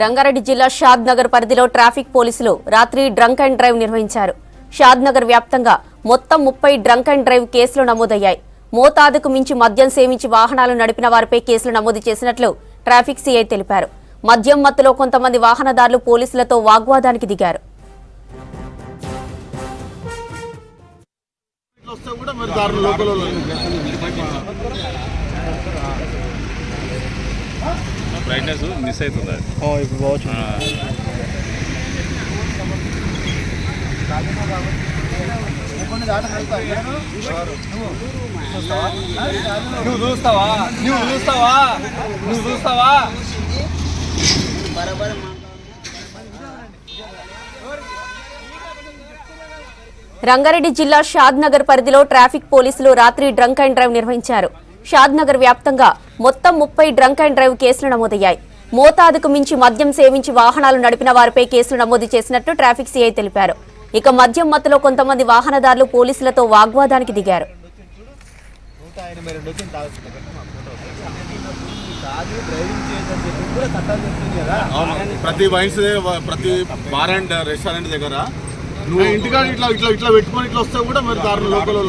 రంగారెడ్డి జిల్లా షాద్ నగర్ పరిధిలో ట్రాఫిక్ పోలీసులు రాత్రి డ్రంక్ అండ్ డ్రైవ్ నిర్వహించారు. షాద్ నగర్ వ్యాప్తంగా మొత్తం 30 డ్రంక్ అండ్ డ్రైవ్ కేసులు నమోదయ్యాయి. మోతాదుకు మించి మద్యం సేవించి వాహనాలు నడిపిన వారిపై కేసులు నమోదు చేసినట్లు ట్రాఫిక్ సీఐ తెలిపారు. మద్యం మత్తులో కొంతమంది వాహనదారులు పోలీసులతో వాగ్వాదానికి దిగారు. బ్రైట్నెస్ మిస్ అవుతుంది. నువ్వు చూస్తావా రంగారెడ్డి జిల్లా షాద్ నగర్ పరిధిలో ట్రాఫిక్ పోలీసులు రాత్రి డ్రంక్ అండ్ డ్రైవ్ నిర్వహించారు. షాద్ నగర్ వ్యాప్తంగా మొత్తం 30 డ్రంక్ అండ్ డ్రైవ్ కేసులు నమోదయ్యాయి. మోతాదుకు మించి మద్యం సేవించి వాహనాలు నడిపిన వారిపై కేసులు నమోదు చేసినట్లు ట్రాఫిక్ సీఐ తెలిపారు. ఇక మద్యం మత్తులో కొంతమంది వాహనదారులు పోలీసులతో వాగ్వాదానికి దిగారు. ప్రతి వైన్స్ ప్రతి బార్ అండ్ రెస్టారెంట్ దగ్గర నువ్వు ఇంటికాడ ఇట్లా ఇట్లా ఇట్లా పెట్టుకొని ఇట్లా వస్తే కూడా మరి దారులు లోకల్